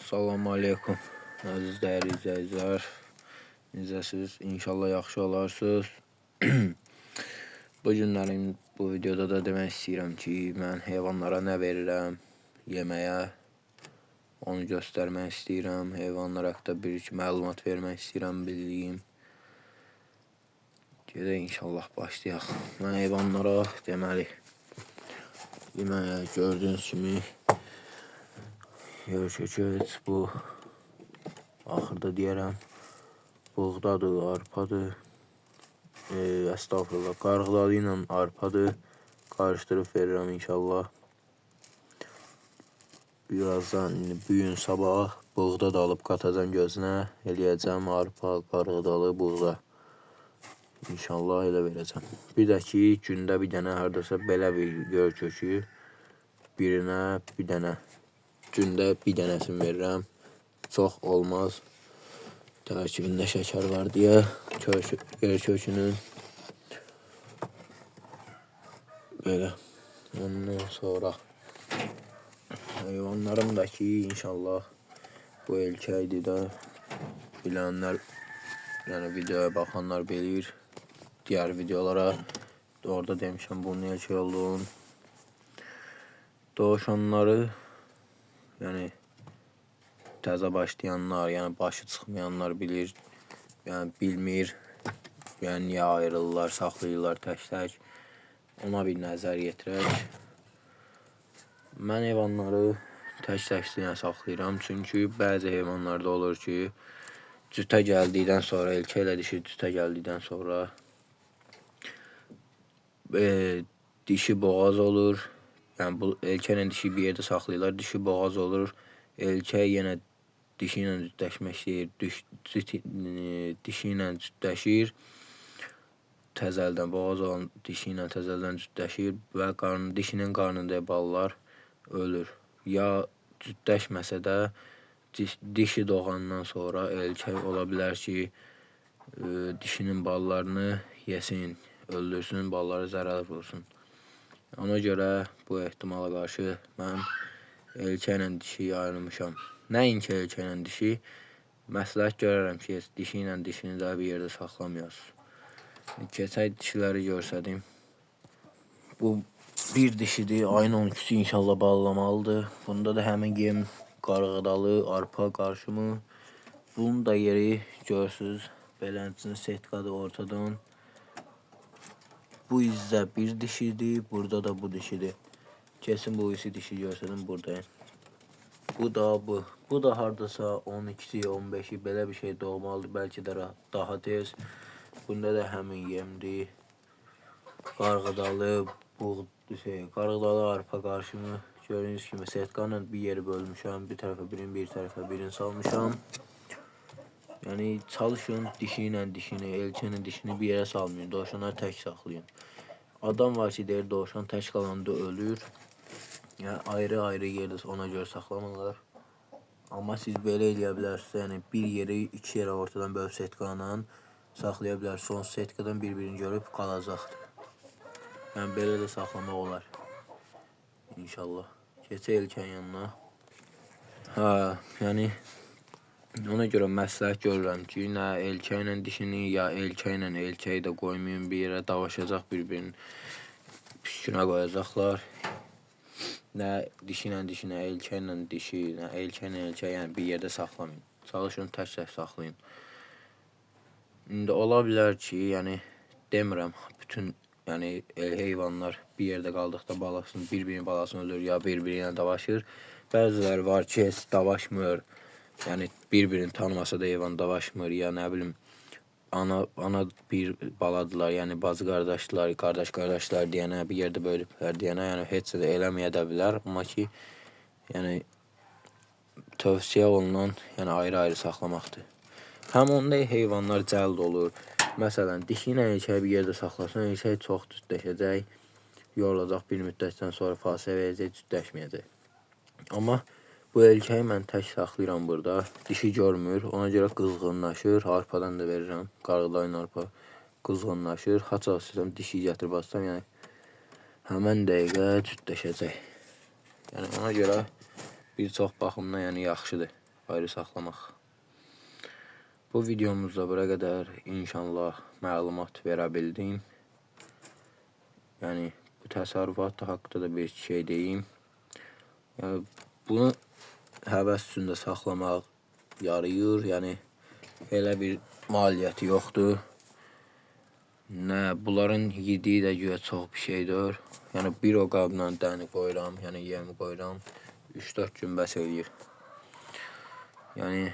Salam aleykum əziz dəyərli izləyicilər. Necəsiz? İnşallah yaxşı olarsınız. Bu günlərim bu videoda da demək istəyirəm ki, mən heyvanlara nə verirəm yeməyə, onu göstərmək istəyirəm. Heyvanlar haqqında bir-iki məlumat vermək istəyirəm, bildiyim. Gedək inşallah başlayaq. Mən heyvanlara deməli yeməyə gördüyünüz kimi görüşəcək. Bu axırda deyərəm buğdadır, arpadır. Estağfurullah, qarğıdalı ilə arpadır. Qarışdırıb verirəm inşallah. Birazdan bu gün sabah buğda da alıb qatacam gözünə. Eləyəcəm arpa, qarğıdalı, buğda. İnşallah elə verəcəm. Bir də ki, gündə bir dənə hardasa belə bir görkəki birinə bir dənə. Gündə bir dənəsini verirəm. Çox olmaz. Tərkibində şəkər var deyə görkəçinin belə. Ondan sonra heyvanlarım da ki, inşallah bu erkəkdir də bilənlər, yəni videoya baxanlar bilir. Diğer videolara orada demişəm bunun erkək olduğunu. Doğuşanları yəni təzə başlayanlar, yəni başı çıxmayanlar bilir, yəni bilmir, yəni niyə ayrılırlar, saxlayırlar tək-tək. Ona bir nəzər yetirək. Mən heyvanları tək-tək saxlayıram, çünki bəzi heyvanlarda olur ki, cütə gəldikdən sonra, erkəklə dişi cütə gəldikdən sonra dişi boğaz olur. Yəni bu erkəklə dişi bir yerdə saxlayırlar, dişi boğaz olur. Erkək yenə dişi ilə cütləşmək istəyir, dişi ilə cütləşir. Təzəldən boğaz olan dişi ilə təzəldən cütləşir və dişinin qarnında balalar ölür. Ya cütləşməsə də dişi doğandan sonra erkək ola bilər ki, dişinin balalarını yesin, öldürsün, balaları zərər vursun. Ona görə bu ehtimala qarşı mən erkəklə dişi ayrılmışam. Nəinki erkəklə dişi, məsləhət görərəm ki, dişi ilə dişini də bir yerdə saxlamayasınız. Keçək dişiləri görsədim. Bu bir dişidir, ayın 12'si inşallah bağlamalıdır. Bunda da həmin yem qarğıdalı, arpa qarışımı. Bunun da yeri görsünüz, beləncəsinin setkadır ortadan. Bu izdə bir dişidir, burada da bu dişidir. Kesin bu ikisi dişi görsədim buradayım. Bu da bu. Bu da hardasa 12'si, 15'i belə bir şey doğmalıdır, bəlkə də daha tez. Bunda da həmin yemdir. Qarğıdalı, qarğıdalı arpa qarışımı. Gördüyünüz kimi setkanla bir yeri bölmüşəm. Bir tərəfə birini, bir tərəfə birini salmışam. Yəni çalışın dişi ilə dişini, erkəklə dişini bir yerə salmayın. Dovşanları tək saxlayın. Adam var ki, deyir dovşan tək qalanda ölür. Yəni ayrı-ayrı yerdə ona görə saxlamırlar. Amma siz belə eləyə bilərsiniz. Yəni bir yeri iki yerə ortadan bölüb setkanla saxlaya bilərsiniz. Son setkadan bir-birini görüb qalacaqdır. Yəni belə də saxlamaq olar. İnşallah. Keçək erkəyin yanına. Yəni ona görə məsləhət görürəm ki, nə erkəklə dişini, ya erkəklə erkəyi də qoymayın bir yerə, davaşacaq bir-birinin üstünə qoyacaqlar. Nə dişi ilə dişinə, erkəklə dişi, nə erkəklə erkək, yəni bir yerdə saxlamayın. Çalışın tək-tək saxlayın. İndi ola bilər ki, yəni demirəm bütün yəni heyvanlar bir yerdə qaldıqda balasını, bir-birinin balasını öldürür, ya bir-biri ilə davaşır. Bəziləri var ki, heç davaşmır. Yəni bir-birini tanımasa da heyvan davaşmır, ya nə bilim ana bir baladılar, yəni bacı qardaşlar, qardaş-qardaşlar deyənə bir yerdə bölüblər deyənə, yəni heç də eləməyə də bilər, amma ki, yəni tövsiyə olunan, yəni ayrı-ayrı saxlamaqdır. Həm onda heyvanlar cəld olur. Məsələn, dişi ilə erkəyi bir yerdə saxlasın, erkək çox cütləşəcək, yorulacaq bir müddətdən sonra fasilə verəcək, cütləşməyəcək. Amma bu erkəyi mən tək saxlayıram burada. Dişi görmür, ona görə qızğınlaşır. Arpadan da verirəm, qarğıdalı arpa qızğınlaşır. Haça istəyirəm dişi gətirib açsam, yəni həmən dəqiqə cütləşəcək. Yəni ona görə bir çox baxımdan yəni yaxşıdır. ayrı saxlamaq. Bu videomuzda bura qədər inşallah məlumat verə bildim. Yəni bu təsərrüfat haqqında da bir şey deyim. Yəni bunu həvəs üstündə saxlamaq yarayır. Yəni elə bir maliyyəti yoxdur. Nə bunların yediyi də güya çox bir şeydir. Yəni bir o qabla dəni qoyuram, yəni yem qoyuram. 3-4 gün bəs eləyir. Yəni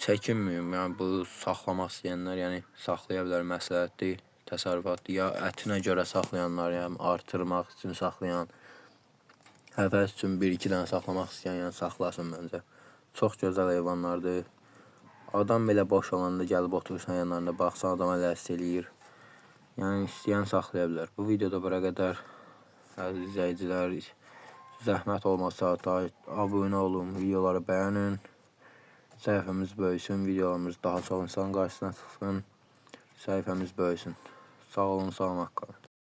çəkinməyin. Yəni bu saxlamaq istəyənlər, yəni saxlaya bilər, məsləhətdir, təsərrüfatdır. Ya ətinə görə saxlayanlar, yəni artırmaq üçün saxlayan, həvəs üçün 1-2 dənə saxlamaq istəyən, yəni saxlasın məncə. Çox gözəl heyvanlardır. Adam belə boş olanda gəlib oturursan yanlarında, baxsan adama ləzzət eləyir. Yəni istəyən saxlaya bilər. Bu videoda bura qədər. Əziz izləyicilər, zəhmət olmasa abunə olun, videoları bəyənin. Səhifəmiz böyüsün, videolarımız daha çox insan qarşısına çıxsın. Səhifəmiz böyüsün. Sağ olun, salamat qalın.